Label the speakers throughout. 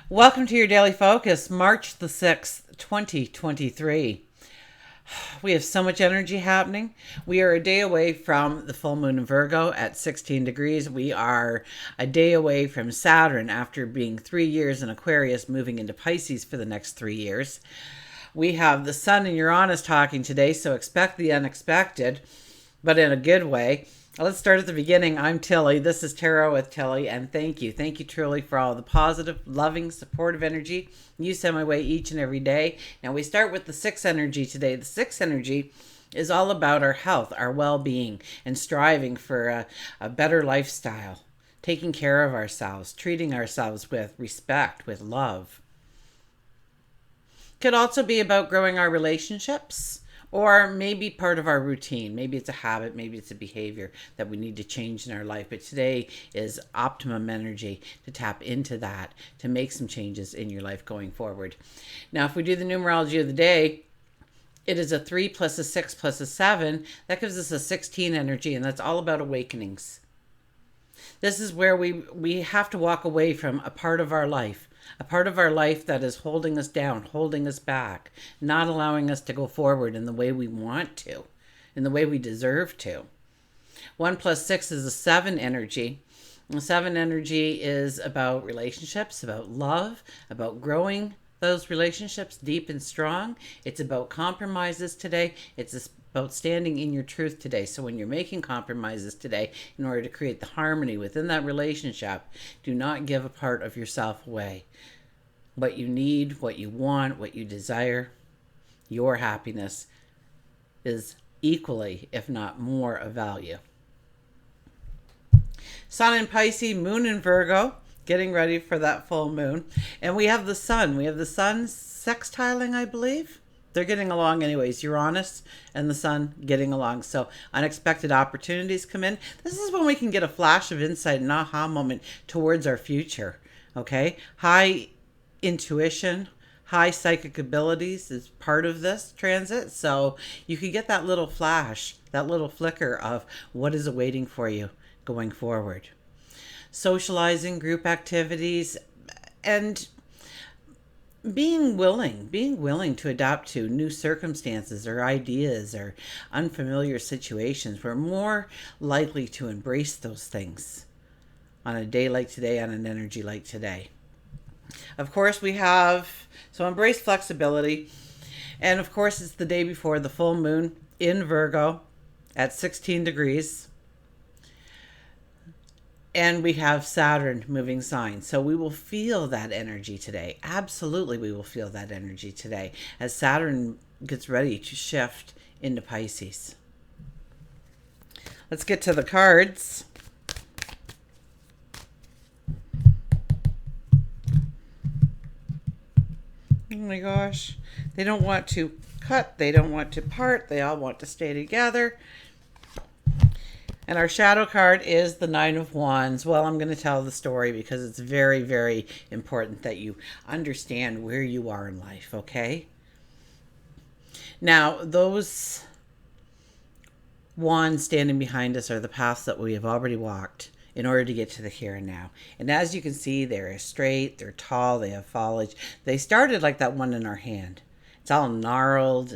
Speaker 1: Welcome to your daily focus, March the 6th, 2023. We have so much energy happening. We are a day away from the full moon in Virgo at 16 degrees. We are a day away from Saturn after being 3 years in Aquarius, moving into Pisces for the next 3 years. We have the sun and Uranus talking today, so expect the unexpected, but in a good way. Let's start at the beginning. I'm Tilly. This is Tarot with Tilly, and thank you. Thank you truly for all the positive, loving, supportive energy you send my way each and every day. Now, we start with the 6 energy today. The 6 energy is all about our health, our well-being, and striving for a better lifestyle, taking care of ourselves, treating ourselves with respect, with love. Could also be about growing our relationships, or maybe part of our routine. Maybe it's a habit, maybe it's a behavior that we need to change in our life. But today is optimum energy to tap into that, to make some changes in your life going forward. Now, if we do the numerology of the day, it is a 3 plus a 6 plus a 7. That gives us a 16 energy, and that's all about awakenings. This is where we have to walk away from a part of our life. A part of our life that is holding us down, holding us back, not allowing us to go forward in the way we want to, in the way we deserve to. 1 plus 6 is a 7 energy. And 7 energy is about relationships, about love, about growing those relationships deep and strong. It's about compromises today. It's about standing in your truth today. So when you're making compromises today, in order to create the harmony within that relationship, do not give a part of yourself away. What you need, what you want, what you desire, your happiness is equally, if not more, of value. Sun in Pisces, moon in Virgo, getting ready for that full moon. And we have the sun. We have the sun sextiling, I believe. They're getting along anyways. Uranus and the sun getting along. So unexpected opportunities come in. This is when we can get a flash of insight, an aha moment towards our future. Okay? High intuition, high psychic abilities is part of this transit. So you can get that little flash, that little flicker of what is awaiting for you going forward. Socializing, group activities, and being willing to adapt to new circumstances or ideas or unfamiliar situations. We're more likely to embrace those things on a day like today, on an energy like today. Of course, we have, so embrace flexibility. And of course, it's the day before the full moon in Virgo at 16 degrees. And we have Saturn moving signs. So we will feel that energy today. Absolutely, we will feel that energy today as Saturn gets ready to shift into Pisces. Let's get to the cards. Oh my gosh. They don't want to cut. They don't want to part. They all want to stay together. And our shadow card is the 9 of Wands. Well, I'm going to tell the story because it's very, very important that you understand where you are in life, okay? Now, those wands standing behind us are the paths that we have already walked in order to get to the here and now. And as you can see, they're straight, they're tall, they have foliage. They started like that one in our hand. It's all gnarled,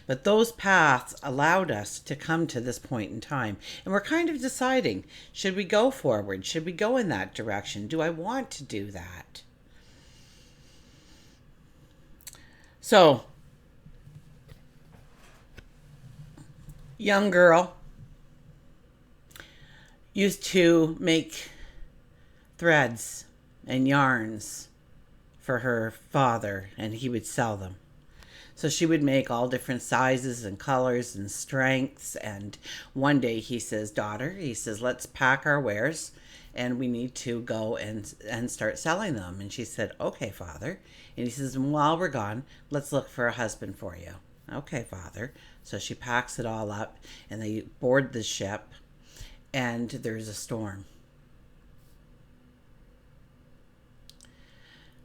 Speaker 1: but those paths allowed us to come to this point in time. And we're kind of deciding, should we go forward? Should we go in that direction? Do I want to do that? So, young girl used to make threads and yarns for her father, and he would sell them. So she would make all different sizes and colors and strengths. And one day he says, daughter, he says, let's pack our wares and we need to go and start selling them. And she said, okay, father. And he says, and while we're gone, let's look for a husband for you. Okay, father. So she packs it all up and they board the ship and there's a storm.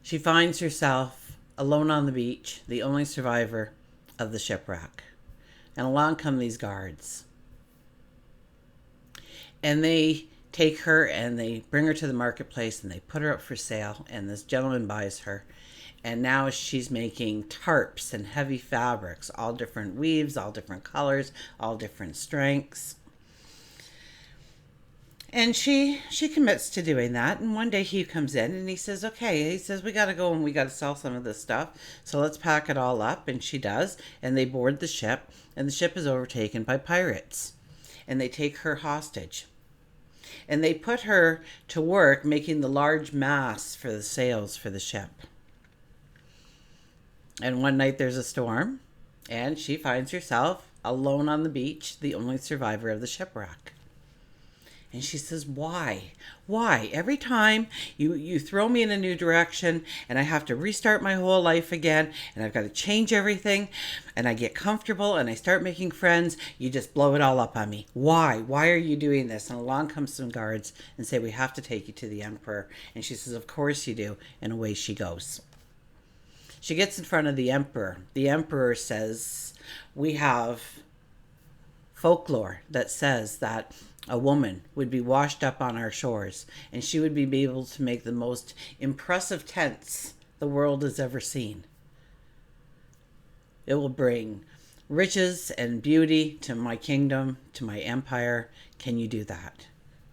Speaker 1: She finds herself alone on the beach, the only survivor of the shipwreck. And along come these guards. And they take her and they bring her to the marketplace and they put her up for sale, and this gentleman buys her. And now she's making tarps and heavy fabrics, all different weaves, all different colors, all different strengths. And she commits to doing that. And one day he comes in and he says, okay, he says, we got to go and we got to sell some of this stuff. So let's pack it all up. And she does. And they board the ship, and the ship is overtaken by pirates. And they take her hostage. And they put her to work making the large masts for the sails for the ship. And one night there's a storm, and she finds herself alone on the beach, the only survivor of the shipwreck. And she says, why? Why? Every time you throw me in a new direction and I have to restart my whole life again and I've got to change everything and I get comfortable and I start making friends, you just blow it all up on me. Why? Why are you doing this? And along comes some guards and say, we have to take you to the emperor. And she says, of course you do. And away she goes. She gets in front of the emperor. The emperor says, we have folklore that says that a woman would be washed up on our shores and she would be able to make the most impressive tents the world has ever seen. It will bring riches and beauty to my kingdom, to my empire. Can you do that?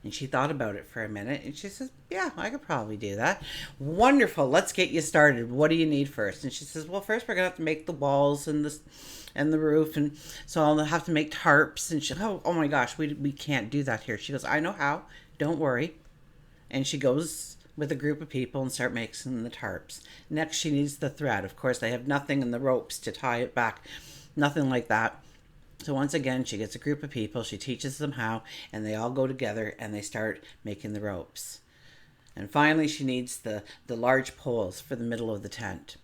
Speaker 1: And she thought about it for a minute and she says, yeah, I could probably do that. Wonderful. Let's get you started. What do you need first? And she says, well, first we're going to have to make the walls and the roof. And so I'll have to make tarps. And she, oh my gosh, we can't do that here. She goes, I know how. Don't worry. And she goes with a group of people and start making the tarps. Next, she needs the thread. Of course, they have nothing in the ropes to tie it back. Nothing like that. So once again, she gets a group of people, she teaches them how, and they all go together and they start making the ropes. And finally, she needs the large poles for the middle of the tent.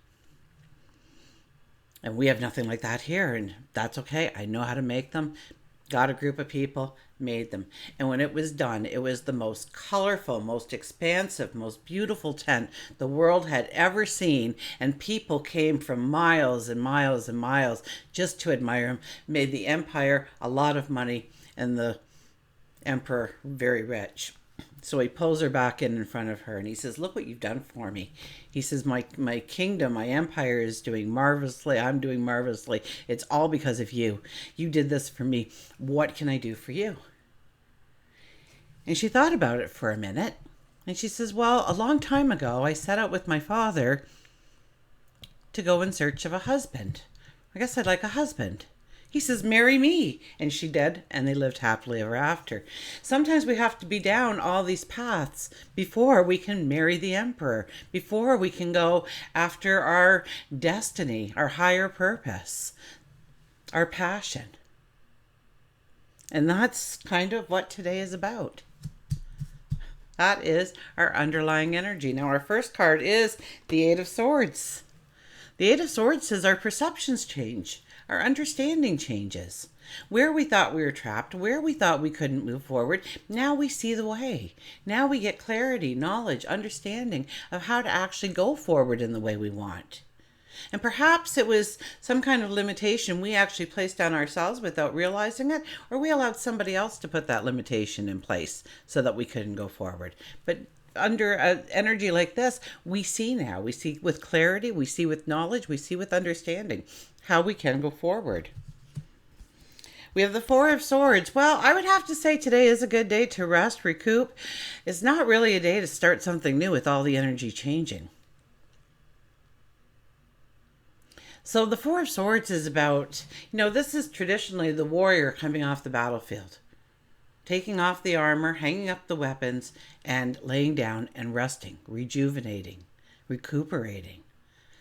Speaker 1: And we have nothing like that here, and that's okay. I know how to make them. Got a group of people, made them. And when it was done, it was the most colorful, most expansive, most beautiful tent the world had ever seen. And people came from miles and miles and miles just to admire them. Made the empire a lot of money and the emperor very rich. So he pulls her back in front of her and he says, look what you've done for me. He says, my kingdom, my empire is doing marvelously. I'm doing marvelously. It's all because of you. You did this for me. What can I do for you? And she thought about it for a minute. And she says, well, a long time ago, I set out with my father to go in search of a husband. I guess I'd like a husband. He says, marry me. And she did, and they lived happily ever after. Sometimes we have to be down all these paths before we can marry the emperor, before we can go after our destiny, our higher purpose, our passion. And that's kind of what today is about. That is our underlying energy. Now, our first card is the Eight of Swords. The Eight of Swords says our perceptions change. Our understanding changes. Where we thought we were trapped, where we thought we couldn't move forward, now we see the way. Now we get clarity, knowledge, understanding of how to actually go forward in the way we want. And perhaps it was some kind of limitation we actually placed on ourselves without realizing it, or we allowed somebody else to put that limitation in place so that we couldn't go forward. But under an energy like this, we see now. We see with clarity, we see with knowledge, we see with understanding how we can go forward. We have the Four of Swords. Well, I would have to say today is a good day to rest, recoup. It's not really a day to start something new with all the energy changing. So the Four of Swords is about, this is traditionally the warrior coming off the battlefield, taking off the armor, hanging up the weapons, and laying down and resting, rejuvenating, recuperating,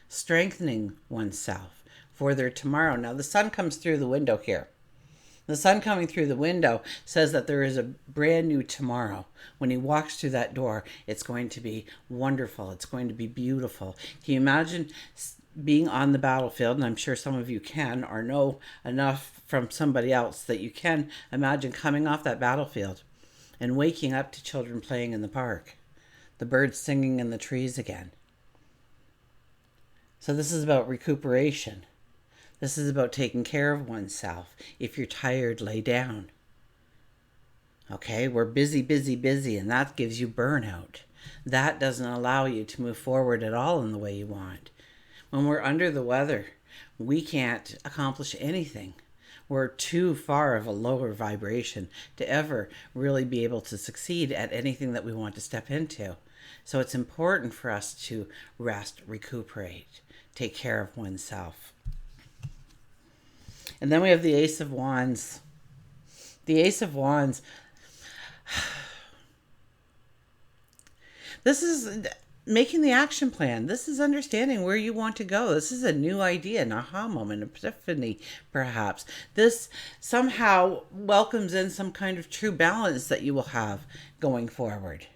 Speaker 1: strengthening oneself for their tomorrow. Now, the sun comes through the window here. The sun coming through the window says that there is a brand new tomorrow. When he walks through that door, it's going to be wonderful. It's going to be beautiful. Can you imagine being on the battlefield? And I'm sure some of you can or know enough from somebody else that you can imagine coming off that battlefield and waking up to children playing in the park, the birds singing in the trees again. So this is about recuperation. This is about taking care of oneself. If you're tired, lay down. Okay, we're busy, busy, busy, and that gives you burnout. That doesn't allow you to move forward at all in the way you want. When we're under the weather, we can't accomplish anything. We're too far of a lower vibration to ever really be able to succeed at anything that we want to step into. So it's important for us to rest, recuperate, take care of oneself. And then we have the Ace of Wands. The Ace of Wands. This is making the action plan. This is understanding where you want to go. This is a new idea, an aha moment, epiphany, perhaps. This somehow welcomes in some kind of true balance that you will have going forward.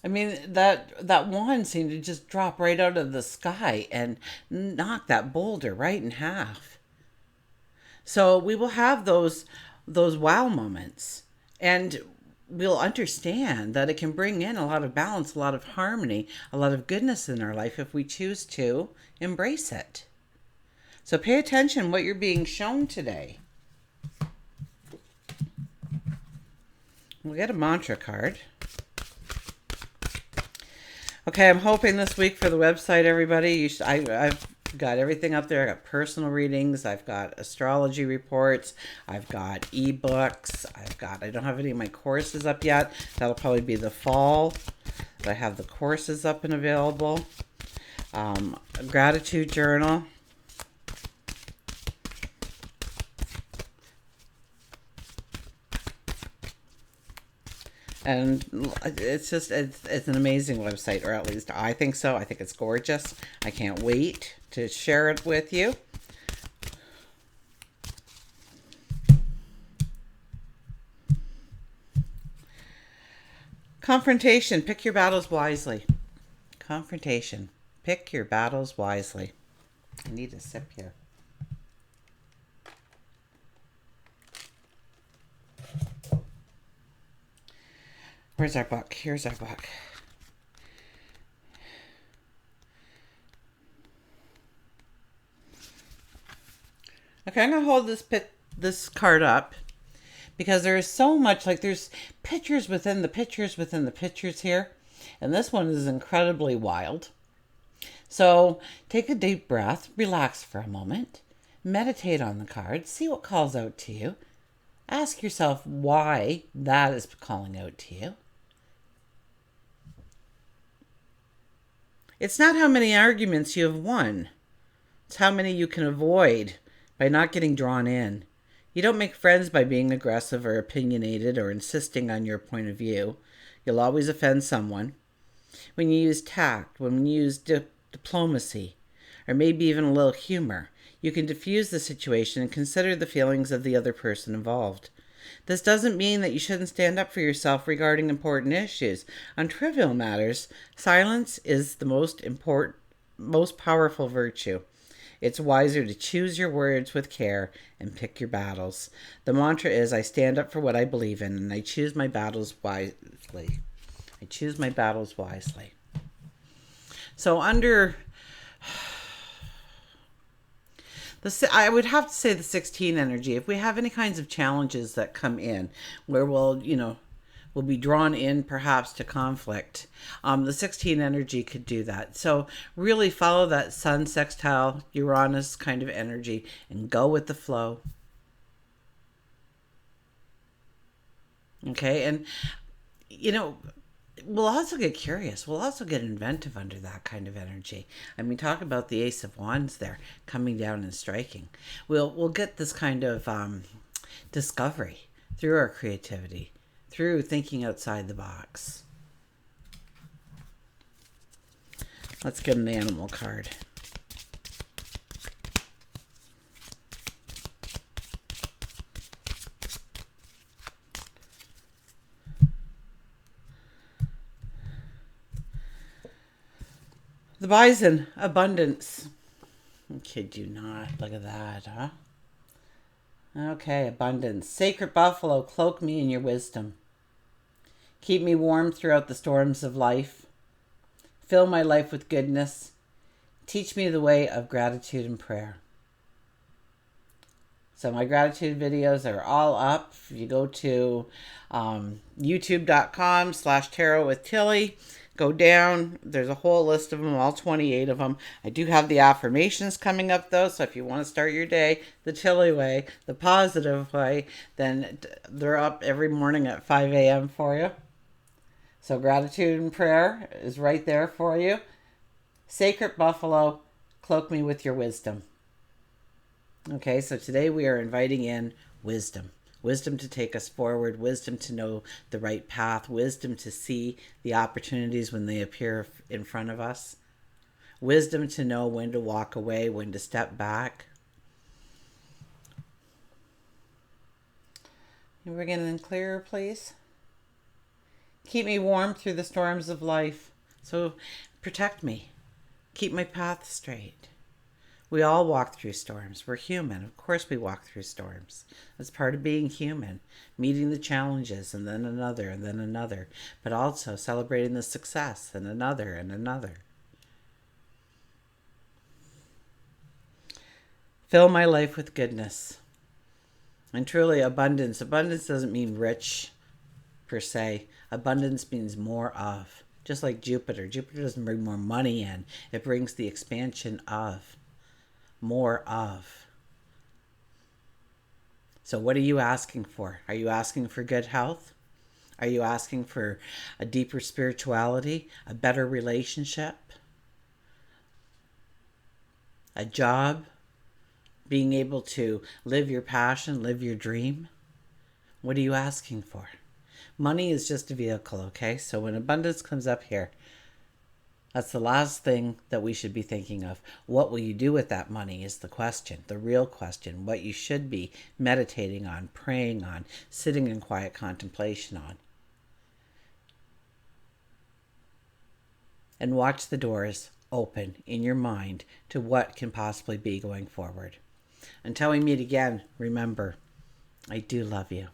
Speaker 1: I mean, that wand seemed to just drop right out of the sky and knock that boulder right in half. So we will have those wow moments, and we'll understand that it can bring in a lot of balance, a lot of harmony, a lot of goodness in our life if we choose to embrace it. So pay attention what you're being shown today. We'll get a mantra card. Okay, I'm hoping this week for the website, everybody. I've got everything up there. I got personal readings. I've got astrology reports. I've got ebooks. I don't have any of my courses up yet. That'll probably be the fall. But I have the courses up and available. A gratitude journal. And it's an amazing website, or at least I think so. I think it's gorgeous. I can't wait to share it with you. Confrontation. Pick your battles wisely. Confrontation. Pick your battles wisely. I need a sip here. Where's our book? Here's our book. Okay, I'm going to hold this card up because there is so much, like there's pictures within the pictures within the pictures here. And this one is incredibly wild. So take a deep breath, relax for a moment, meditate on the card, see what calls out to you. Ask yourself why that is calling out to you. It's not how many arguments you have won. It's how many you can avoid by not getting drawn in. You don't make friends by being aggressive or opinionated or insisting on your point of view. You'll always offend someone. When you use tact, when you use diplomacy, or maybe even a little humor, you can diffuse the situation and consider the feelings of the other person involved. This doesn't mean that you shouldn't stand up for yourself regarding important issues. On trivial matters, silence is the most powerful virtue. It's wiser to choose your words with care and pick your battles. The mantra is, I stand up for what I believe in, and I choose my battles wisely. I choose my battles wisely. So under... I would have to say the 16 energy. If we have any kinds of challenges that come in where we'll be drawn in perhaps to conflict, the 16 energy could do that. So really follow that Sun sextile Uranus kind of energy and go with the flow. Okay, and we'll also get curious. We'll also get inventive under that kind of energy. I mean, talk about the Ace of Wands there coming down and striking. We'll get this kind of discovery through our creativity, through thinking outside the box. Let's get an animal card. The bison, abundance. I kid you not. Look at that, huh? Okay, abundance. Sacred buffalo, cloak me in your wisdom. Keep me warm throughout the storms of life. Fill my life with goodness. Teach me the way of gratitude and prayer. So my gratitude videos are all up. If you go to youtube.com/tarot with Tilly, go down. There's a whole list of them, all 28 of them. I do have the affirmations coming up though. So if you want to start your day the Tilly way, the positive way, then they're up every morning at 5 a.m. for you. So gratitude and prayer is right there for you. Sacred Buffalo, cloak me with your wisdom. Okay, so today we are inviting in wisdom. Wisdom to take us forward, wisdom to know the right path, wisdom to see the opportunities when they appear in front of us, wisdom to know when to walk away, when to step back. Can we get in clearer, please? Keep me warm through the storms of life. So protect me. Keep my path straight. We all walk through storms. We're human. Of course we walk through storms. That's part of being human. Meeting the challenges and then another and then another. But also celebrating the success and another and another. Fill my life with goodness. And truly abundance. Abundance doesn't mean rich per se. Abundance means more of. Just like Jupiter. Jupiter doesn't bring more money in. It brings the expansion of. More of. So what are you asking for? Are you asking for good health? Are you asking for a deeper spirituality, a better relationship, a job, being able to live your passion, live your dream? What are you asking for? Money is just a vehicle, okay? So when abundance comes up here, that's the last thing that we should be thinking of. What will you do with that money is the question, the real question, what you should be meditating on, praying on, sitting in quiet contemplation on. And watch the doors open in your mind to what can possibly be going forward. Until we meet again, remember, I do love you.